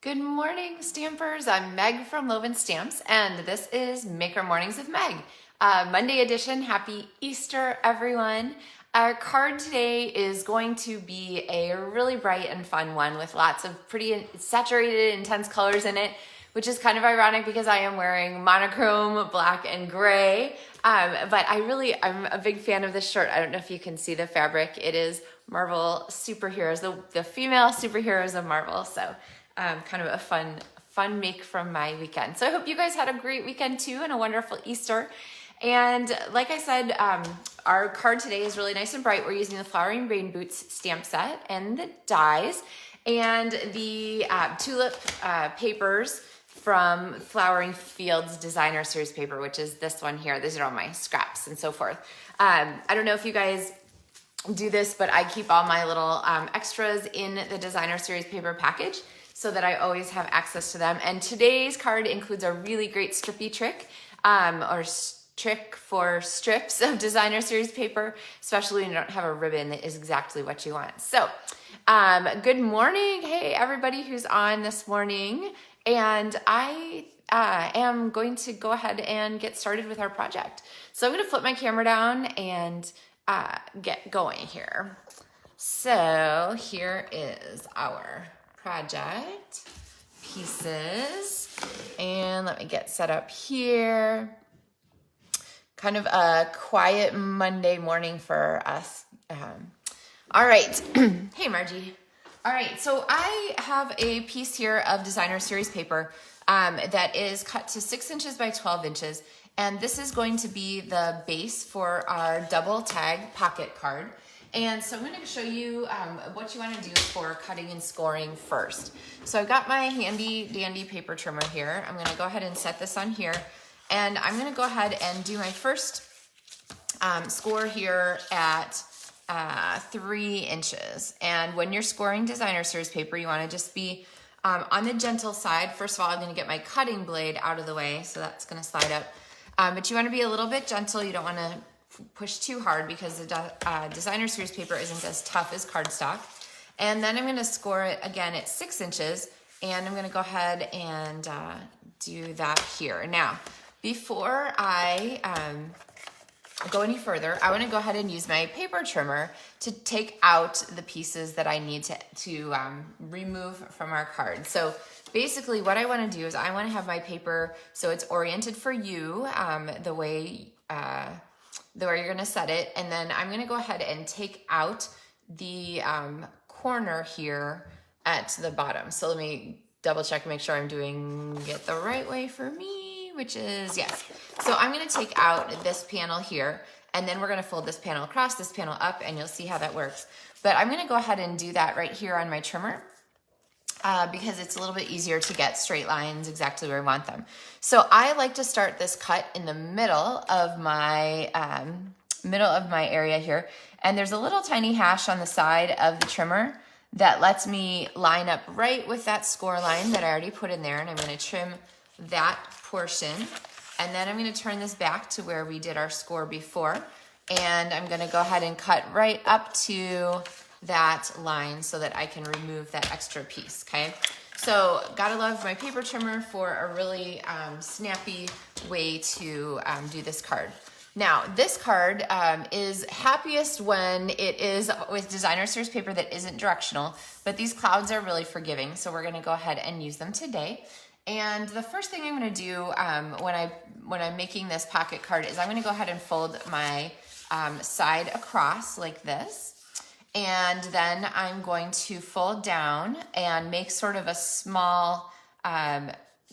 Good morning, Stampers. I'm Meg from LovenStamps, and this is Maker Mornings with Meg. Monday edition. Happy Easter, everyone. Our card today is going to be a really bright and fun one with lots of pretty saturated, intense colors in it, which is kind of ironic because I am wearing monochrome black and gray. But I'm a big fan of this shirt. I don't know if you can see the fabric. It is Marvel superheroes, the female superheroes of Marvel. So kind of a fun make from my weekend. So I hope you guys had a great weekend too and a wonderful Easter. And like I said, our card today is really nice and bright. We're using the Flowering Rain Boots stamp set and the dies and the tulip papers from Flowering Fields Designer Series paper, which is this one here. These are all my scraps and so forth. I don't know if you guys do this, but I keep all my little extras in the Designer Series paper package so that I always have access to them. And today's card includes a really great strippy trick trick for strips of Designer Series paper, especially when you don't have a ribbon that is exactly what you want. So good morning. Hey, everybody who's on this morning. And I am going to go ahead and get started with our project. So I'm going to flip my camera down and get going here. So here is our project pieces, and let me get set up here. Kind of a quiet Monday morning for us. All right. Hey, Margie. All right, so I have a piece here of Designer Series paper that is cut to 6 inches by 12 inches, and this is going to be the base for our double tag pocket card. And so I'm going to show you what you want to do for cutting and scoring first. So I've got my handy dandy paper trimmer here. I'm going to go ahead and set this on here, and I'm going to go ahead and do my first score here at 3 inches. And when you're scoring Designer Series paper, you want to just be on the gentle side. First of all, I'm going to get my cutting blade out of the way, so that's going to slide up. But you want to be a little bit gentle. You don't want to push too hard because the Designer Series paper isn't as tough as cardstock. And then I'm going to score it again at 6 inches, and I'm going to go ahead and do that here. Now, before I go any further, I want to go ahead and use my paper trimmer to take out the pieces that I need to remove from our card. So basically what I want to do is I want to have my paper so it's oriented for you the way you're going to set it. And then I'm going to go ahead and take out the corner here at the bottom. So let me double check and make sure I'm doing it the right way for me, which is yes. So I'm going to take out this panel here, and then we're going to fold this panel across, this panel up, and you'll see how that works. But I'm going to go ahead and do that right here on my trimmer because it's a little bit easier to get straight lines exactly where I want them. So I like to start this cut in the middle of my area here, and there's a little tiny hash on the side of the trimmer that lets me line up right with that score line that I already put in there, and I'm going to trim that portion. And then I'm going to turn this back to where we did our score before. And I'm going to go ahead and cut right up to that line so that I can remove that extra piece, okay? So gotta love my paper trimmer for a really snappy way to do this card. Now, this card is happiest when it is with Designer Series paper that isn't directional, but these clouds are really forgiving, so we're going to go ahead and use them today. And the first thing I'm going to do when I'm making this pocket card is I'm going to go ahead and fold my side across like this. And then I'm going to fold down and make sort of a small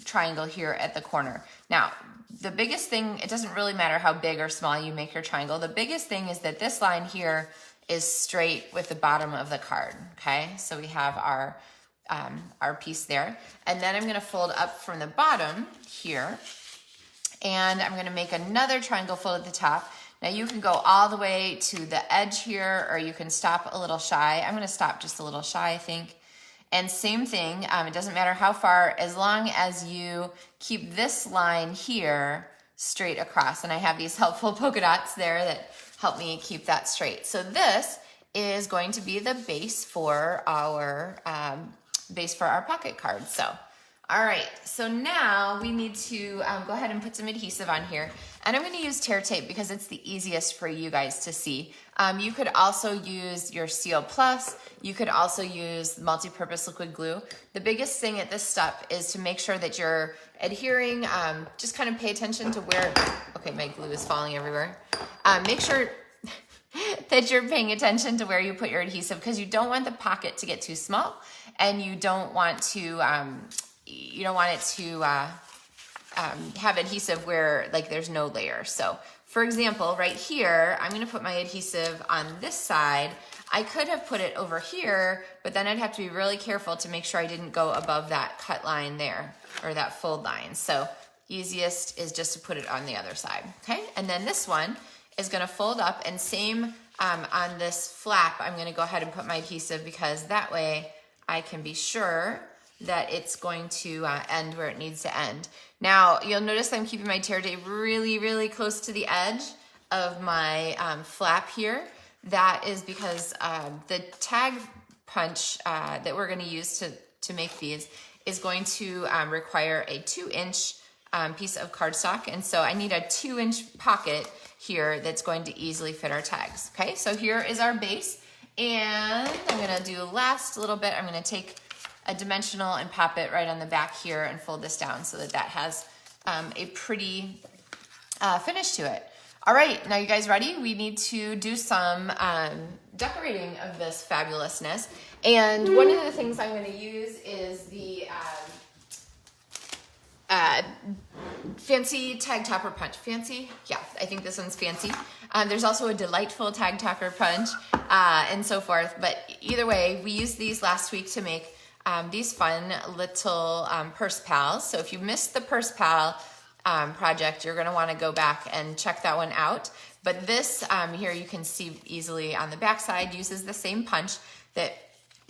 triangle here at the corner. Now, the biggest thing, it doesn't really matter how big or small you make your triangle. The biggest thing is that this line here is straight with the bottom of the card, okay? So we have our piece there. And then I'm gonna fold up from the bottom here, and I'm gonna make another triangle fold at the top. Now you can go all the way to the edge here, or you can stop a little shy. I'm gonna stop just a little shy, I think. And same thing, it doesn't matter how far, as long as you keep this line here straight across. And I have these helpful polka dots there that help me keep that straight. So this is going to be the base for our base for our pocket card. So, all right, so now we need to go ahead and put some adhesive on here. And I'm gonna use tear tape because it's the easiest for you guys to see. You could also use your Seal Plus. You could also use multi-purpose liquid glue. The biggest thing at this step is to make sure that you're adhering, just kind of pay attention to where, okay, my glue is falling everywhere. Make sure that you're paying attention to where you put your adhesive because you don't want the pocket to get too small and you don't want to, you don't want it to have adhesive where like there's no layer. So for example, right here, I'm gonna put my adhesive on this side. I could have put it over here, but then I'd have to be really careful to make sure I didn't go above that cut line there or that fold line. So easiest is just to put it on the other side, okay? And then this one is gonna fold up and same on this flap, I'm gonna go ahead and put my adhesive because that way I can be sure that it's going to end where it needs to end. Now, you'll notice I'm keeping my tear tape really, really close to the edge of my flap here. That is because the tag punch that we're gonna use to make these is going to require a 2-inch piece of cardstock. And so I need a 2-inch pocket here that's going to easily fit our tags. Okay, so here is our base. And I'm gonna do last little bit, I'm gonna take a dimensional and pop it right on the back here and fold this down so that that has a pretty finish to it. All right, now you guys ready? We need to do some decorating of this fabulousness. And one of the things I'm gonna use is the fancy tag topper punch. Fancy? Yeah, I think this one's fancy. There's also a delightful tag topper punch and so forth. But either way, we used these last week to make these fun little purse pals. So if you missed the purse pal project, you're gonna wanna go back and check that one out. But this here you can see easily on the back side uses the same punch that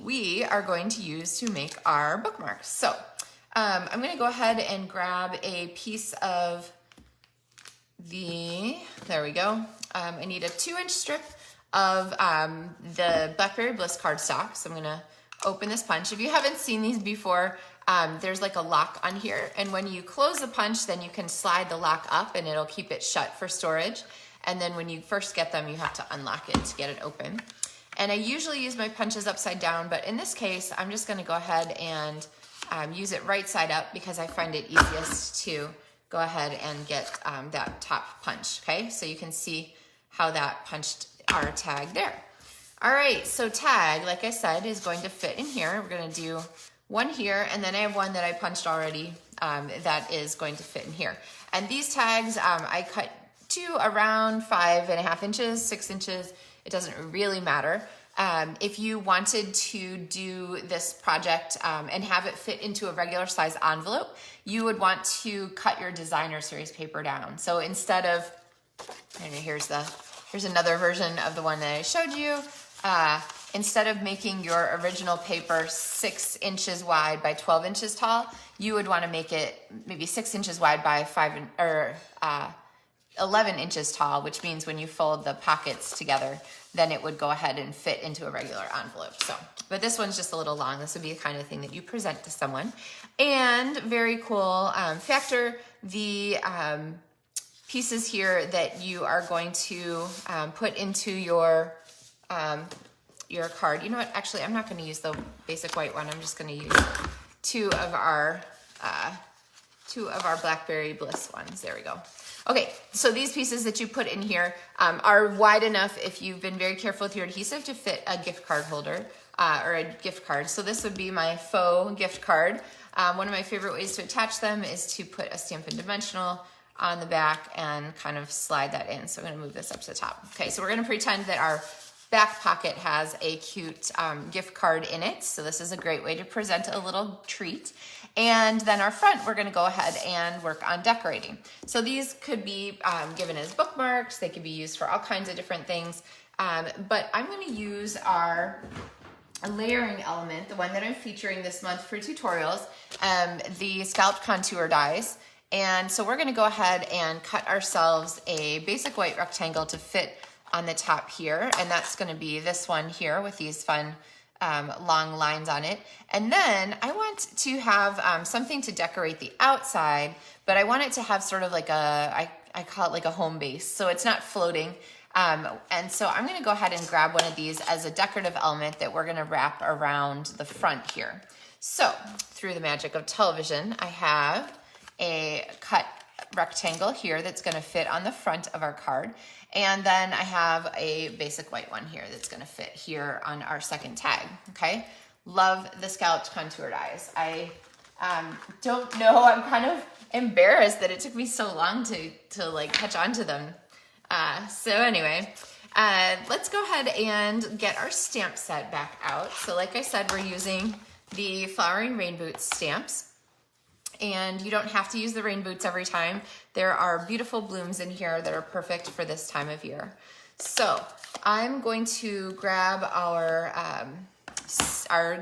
we are going to use to make our bookmarks. So I'm gonna go ahead and grab a piece of there we go. I need a 2-inch strip of the Blackberry Bliss cardstock. So I'm gonna open this punch. If you haven't seen these before, there's like a lock on here. And when you close the punch, then you can slide the lock up and it'll keep it shut for storage. And then when you first get them, you have to unlock it to get it open. And I usually use my punches upside down, but in this case, I'm just gonna go ahead and use it right side up because I find it easiest to go ahead and get that top punch, okay? So you can see how that punched our tag there. All right, so tag, like I said, is going to fit in here. We're gonna do one here, and then I have one that I punched already that is going to fit in here. And these tags, I cut to around 5.5 inches, 6 inches. It doesn't really matter. If you wanted to do this project and have it fit into a regular size envelope, you would want to cut your designer series paper down. So instead of, and here's another version of the one that I showed you. Instead of making your original paper 6 inches wide by 12 inches tall, you would want to make it maybe 6 inches wide by 11 inches tall, which means when you fold the pockets together, then it would go ahead and fit into a regular envelope. So, but this one's just a little long. This would be the kind of thing that you present to someone. And very cool, factor the pieces here that you are going to put into your card. You know what, actually, I'm not gonna use the basic white one. I'm just gonna use two of our Blackberry Bliss ones. There we go. Okay, so these pieces that you put in here are wide enough, if you've been very careful with your adhesive, to fit a gift card holder or a gift card. So this would be my faux gift card. One of my favorite ways to attach them is to put a Stampin' Dimensional on the back and kind of slide that in. So I'm gonna move this up to the top. Okay, so we're gonna pretend that our back pocket has a cute gift card in it. So this is a great way to present a little treat. And then our front, we're gonna go ahead and work on decorating. So these could be given as bookmarks. They could be used for all kinds of different things. But I'm gonna use our layering element, the one that I'm featuring this month for tutorials, the scalloped contour dies. And so we're gonna go ahead and cut ourselves a basic white rectangle to fit on the top here. And that's gonna be this one here with these fun long lines on it. And then I want to have something to decorate the outside, but I want it to have sort of like I call it like a home base. So it's not floating. And so I'm gonna go ahead and grab one of these as a decorative element that we're gonna wrap around the front here. So through the magic of television, I have a cut rectangle here that's gonna fit on the front of our card. And then I have a basic white one here that's gonna fit here on our second tag, okay? Love the scalloped contoured eyes. I don't know, I'm kind of embarrassed that it took me so long to like catch on to them. So anyway, let's go ahead and get our stamp set back out. So like I said, we're using the Flowering Rain Boots stamps, and you don't have to use the rain boots every time. There are beautiful blooms in here that are perfect for this time of year. So I'm going to grab our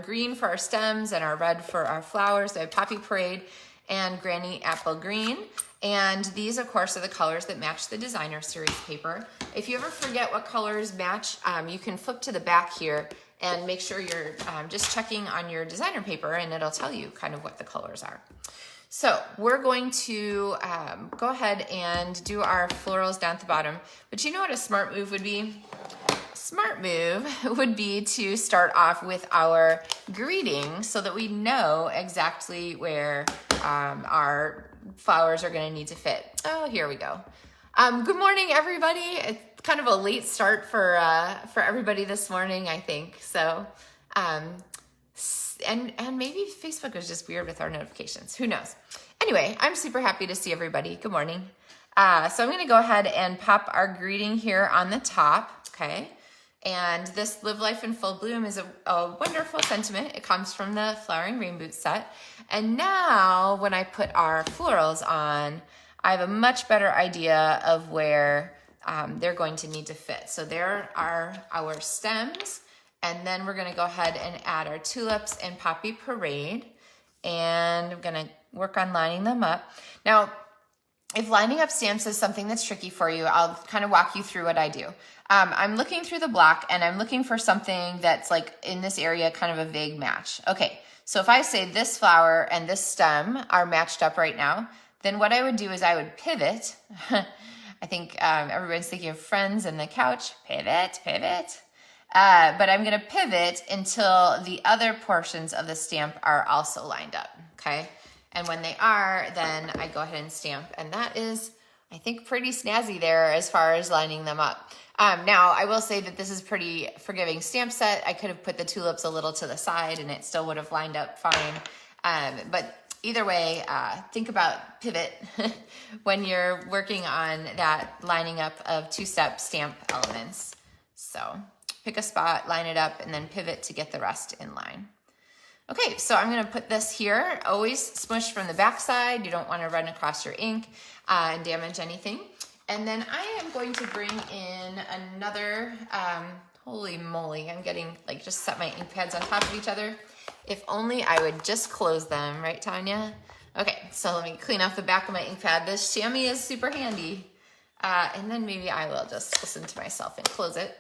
green for our stems and our red for our flowers. So I have Poppy Parade and Granny Apple Green. And these, of course, are the colors that match the designer series paper. If you ever forget what colors match, you can flip to the back here and make sure you're just checking on your designer paper, and it'll tell you kind of what the colors are. So we're going to go ahead and do our florals down at the bottom. But you know what a smart move would be? Smart move would be to start off with our greeting so that we know exactly where our flowers are going to need to fit. Oh, here we go. Good morning, everybody. It's kind of a late start for everybody this morning, I think. So, and maybe Facebook was just weird with our notifications. Who knows? Anyway, I'm super happy to see everybody. Good morning. So I'm going to go ahead and pop our greeting here on the top. Okay. And this Live Life in Full Bloom is a wonderful sentiment. It comes from the Flowering Rain Boots set. And now when I put our florals on, I have a much better idea of where they're going to need to fit. So there are our stems. And then we're going to go ahead and add our tulips and Poppy Parade. And I'm going to work on lining them up. Now, if lining up stamps is something that's tricky for you, I'll kind of walk you through what I do. I'm looking through the block and I'm looking for something that's like in this area, kind of a vague match. Okay, so if I say this flower and this stem are matched up right now, then what I would do is I would pivot. I think everyone's thinking of Friends and the couch. Pivot, pivot. But I'm gonna pivot until the other portions of the stamp are also lined up, okay? And when they are, then I go ahead and stamp. And that is, I think, pretty snazzy there as far as lining them up. Now, I will say that this is pretty forgiving stamp set. I could have put the tulips a little to the side and it still would have lined up fine. But either way, think about pivot when you're working on that lining up of two-step stamp elements. So pick a spot, line it up, and then pivot to get the rest in line. Okay, so I'm gonna put this here, always smush from the back side. You don't wanna run across your ink and damage anything. And then I am going to bring in another, holy moly, I'm getting, like, just set my ink pads on top of each other. If only I would just close them, right, Tanya? Okay, so let me clean off the back of my ink pad. This chamois is super handy. And then maybe I will just listen to myself and close it.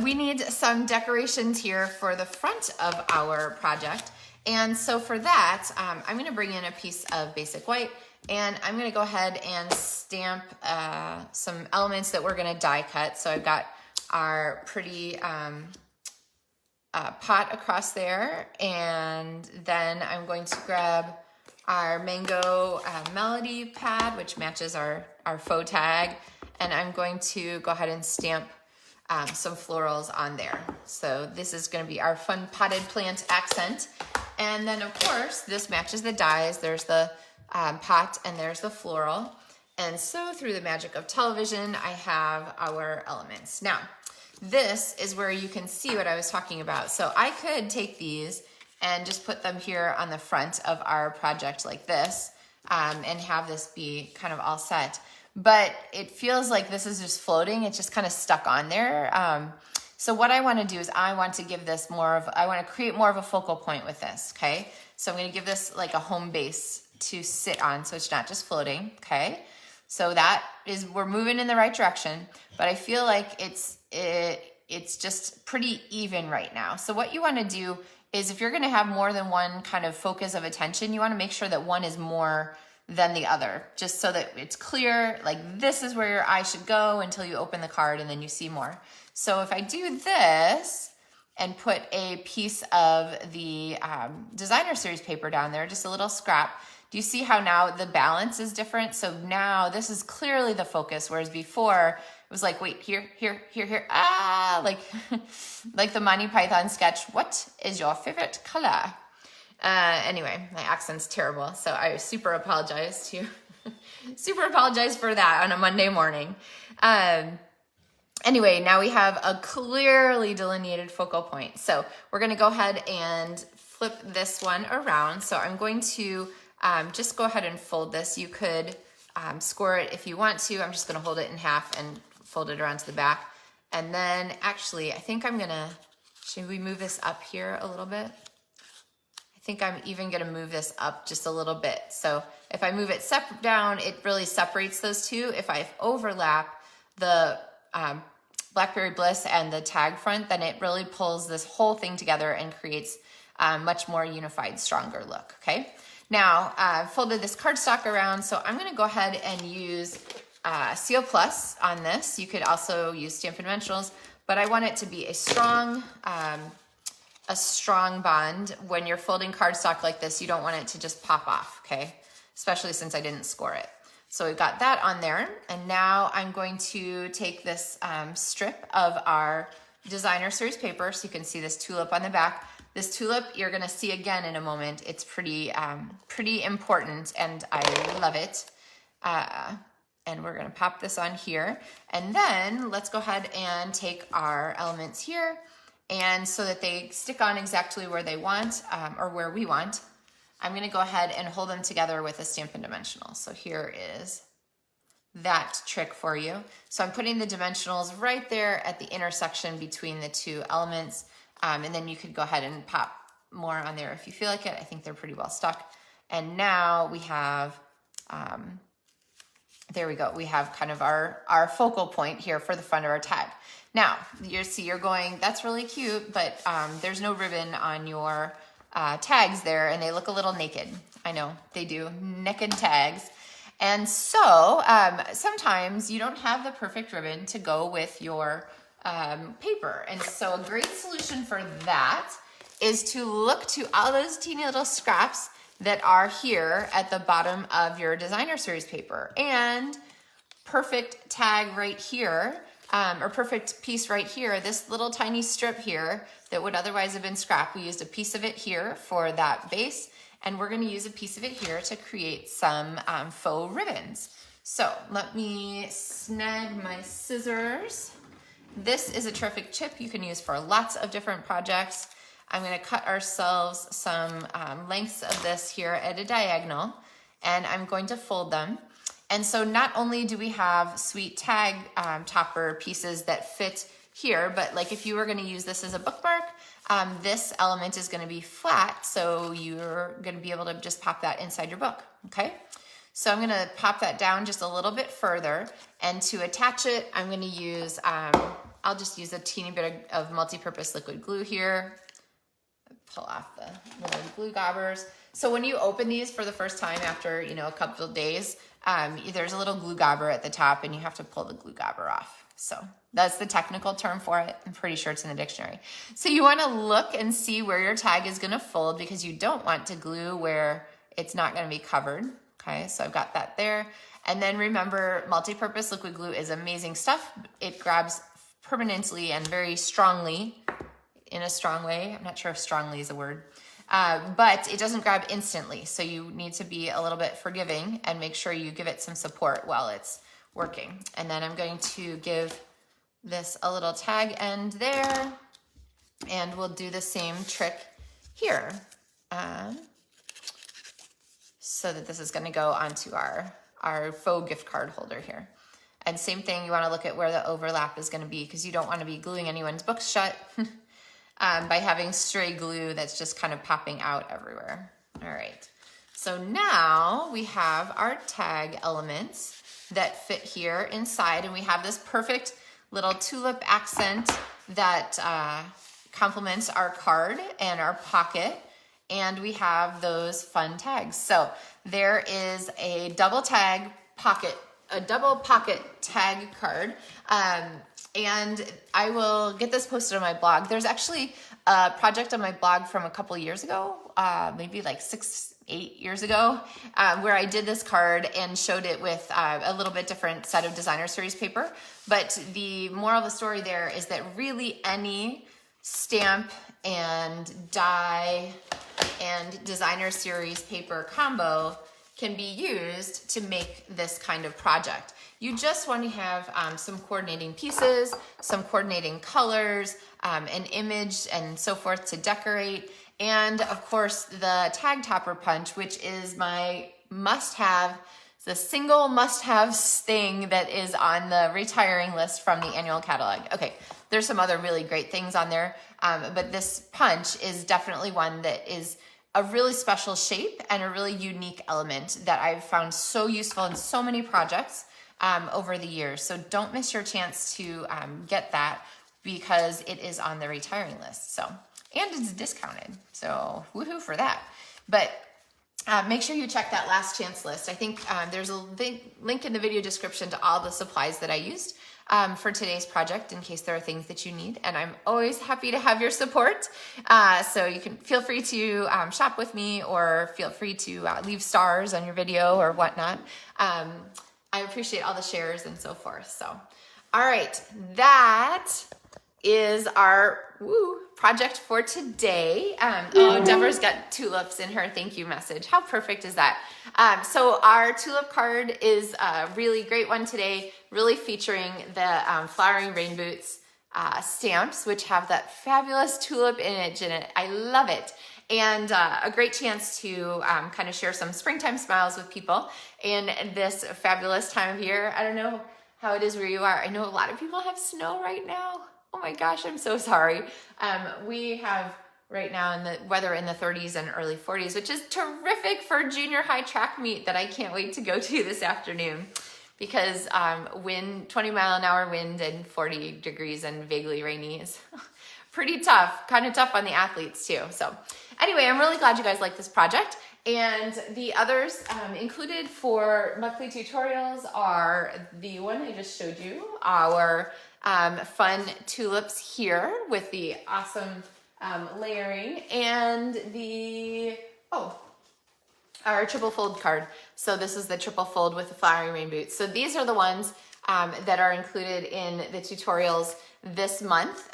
We need some decorations here for the front of our project. And so for that, I'm gonna bring in a piece of basic white and I'm gonna go ahead and stamp some elements that we're gonna die cut. So I've got our pretty pot across there, and then I'm going to grab our mango melody pad, which matches our faux tag, and I'm going to go ahead and stamp some florals on there. So this is going to be our fun potted plant accent. And then of course, this matches the dies. There's the pot and there's the floral. And so through the magic of television, I have our elements. Now, this is where you can see what I was talking about. So I could take these and just put them here on the front of our project like this, and have this be kind of all set. But it feels like this is just floating. It's just kind of stuck on there. So what I want to do is I want to give this I want to create more of a focal point with this, okay? So I'm going to give this like a home base to sit on so it's not just floating, okay? So that is, we're moving in the right direction, but I feel like it's just pretty even right now. So what you want to do is if you're going to have more than one kind of focus of attention, you want to make sure that one is more than the other, just so that it's clear, like this is where your eye should go until you open the card and then you see more. So if I do this and put a piece of the designer series paper down there, just a little scrap, do you see how now the balance is different? So now this is clearly the focus, whereas before it was like, wait, here, like, like the Monty Python sketch, what is your favorite color? Anyway, my accent's terrible, so I super apologize for that on a Monday morning. Anyway, now we have a clearly delineated focal point. So we're gonna go ahead and flip this one around. So I'm going to just go ahead and fold this. You could score it if you want to. I'm just gonna hold it in half and fold it around to the back. And then actually, I think should we move this up here a little bit? I think I'm even gonna move this up just a little bit. So if I move it down, it really separates those two. If I overlap the Blackberry Bliss and the tag front, then it really pulls this whole thing together and creates a much more unified, stronger look, okay? Now, I've folded this cardstock around, so I'm gonna go ahead and use Seal Plus on this. You could also use Stampin' Dimensionals, but I want it to be a strong bond. When you're folding cardstock like this, you don't want it to just pop off, okay? Especially since I didn't score it. So we've got that on there, and now I'm going to take this strip of our designer series paper, so you can see this tulip on the back. This tulip you're gonna see again in a moment. It's pretty important, and I love it. And we're gonna pop this on here. And then let's go ahead and take our elements here, and so that they stick on exactly where they want, or where we want, I'm gonna go ahead and hold them together with a Stampin' Dimensional. So here is that trick for you. So I'm putting the dimensionals right there at the intersection between the two elements, and then you could go ahead and pop more on there if you feel like it. I think they're pretty well stuck. And now we have, there we go. We have kind of our focal point here for the front of our tag. Now, you're going, that's really cute, but there's no ribbon on your tags there, and they look a little naked. I know, they do, naked tags. And so sometimes you don't have the perfect ribbon to go with your paper. And so a great solution for that is to look to all those teeny little scraps that are here at the bottom of your designer series paper, and perfect tag right here, or perfect piece right here, this little tiny strip here that would otherwise have been scrap. We used a piece of it here for that base, and we're gonna use a piece of it here to create some faux ribbons. So let me snag my scissors. This is a terrific chip you can use for lots of different projects. I'm gonna cut ourselves some lengths of this here at a diagonal, and I'm going to fold them. And so not only do we have sweet tag topper pieces that fit here, but like if you were gonna use this as a bookmark, this element is gonna be flat, so you're gonna be able to just pop that inside your book, okay? So I'm gonna pop that down just a little bit further, and to attach it, I'm gonna use, I'll just use a teeny bit of multi-purpose liquid glue here. Pull off the little glue gobbers. So when you open these for the first time after, you know, a couple of days, there's a little glue gobber at the top, and you have to pull the glue gobber off. So that's the technical term for it. I'm pretty sure it's in the dictionary. So you want to look and see where your tag is going to fold, because you don't want to glue where it's not going to be covered. Okay, so I've got that there. And then remember, multi-purpose liquid glue is amazing stuff. It grabs permanently and very strongly, in a strong way. I'm not sure if strongly is a word, but it doesn't grab instantly. So you need to be a little bit forgiving and make sure you give it some support while it's working. And then I'm going to give this a little tag end there, and we'll do the same trick here. So that this is gonna go onto our faux gift card holder here. And same thing, you wanna look at where the overlap is gonna be, because you don't wanna be gluing anyone's books shut by having stray glue that's just kind of popping out everywhere. All right, so now we have our tag elements that fit here inside, and we have this perfect little tulip accent that complements our card and our pocket. And we have those fun tags. So there is a double pocket tag card. And I will get this posted on my blog. There's actually a project on my blog from a couple years ago, maybe like 8 years ago, where I did this card and showed it with a little bit different set of designer series paper. But the moral of the story there is that really any stamp and die and designer series paper combo can be used to make this kind of project. You just want to have some coordinating pieces, some coordinating colors, an image and so forth to decorate. And of course the tag topper punch, which is my must-have, the single must-have thing that is on the retiring list from the annual catalog. Okay, there's some other really great things on there, but this punch is definitely one that is a really special shape and a really unique element that I've found so useful in so many projects over the years. So don't miss your chance to get that because it is on the retiring list. So, and it's discounted. So woohoo for that. But make sure you check that last chance list. I think there's a link in the video description to all the supplies that I used for today's project in case there are things that you need. And I'm always happy to have your support. So you can feel free to shop with me or feel free to leave stars on your video or whatnot. I appreciate all the shares and so forth. So, all right, that is our project for today. Oh, Deborah's got tulips in her thank you message. How perfect is that? So our tulip card is a really great one today, really featuring the Flowering Rain Boots stamps, which have that fabulous tulip image in it. I love it. And a great chance to kind of share some springtime smiles with people in this fabulous time of year. I don't know how it is where you are. I know a lot of people have snow right now. Oh my gosh, I'm so sorry. We have right now in the weather in the 30s and early 40s, which is terrific for junior high track meet that I can't wait to go to this afternoon because 20-mile-an-hour wind and 40 degrees and vaguely rainy is pretty tough, kind of tough on the athletes too. So anyway, I'm really glad you guys like this project. And the others included for monthly tutorials are the one I just showed you, our fun tulips here with the awesome layering, and our triple fold card. So this is the triple fold with the Flowering Rain Boots. So these are the ones that are included in the tutorials this month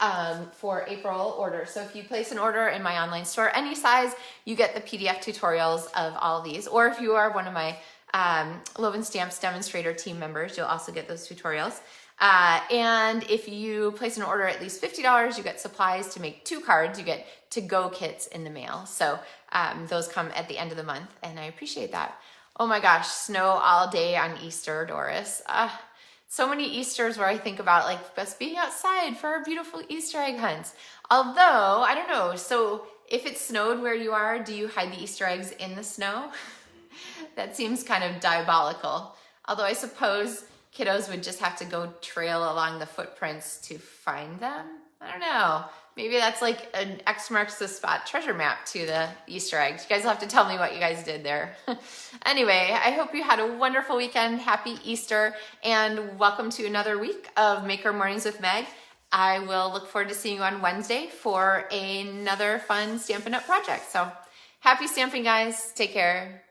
for April order. So if you place an order in my online store, any size, you get the PDF tutorials of all of these. Or if you are one of my LovenStamps demonstrator team members, you'll also get those tutorials. And if you place an order at least $50, you get supplies to make 2 cards. You get to-go kits in the mail. So those come at the end of the month, and I appreciate that. Oh my gosh, snow all day on Easter, Doris. So many Easters where I think about like just being outside for our beautiful Easter egg hunts. Although, I don't know, so if it snowed where you are, do you hide the Easter eggs in the snow? That seems kind of diabolical. Although I suppose kiddos would just have to go trail along the footprints to find them. I don't know. Maybe that's like an X marks the spot treasure map to the Easter eggs. You guys will have to tell me what you guys did there. Anyway, I hope you had a wonderful weekend. Happy Easter, and welcome to another week of Maker Mornings with Meg. I will look forward to seeing you on Wednesday for another fun Stampin' Up project. So happy stamping, guys. Take care.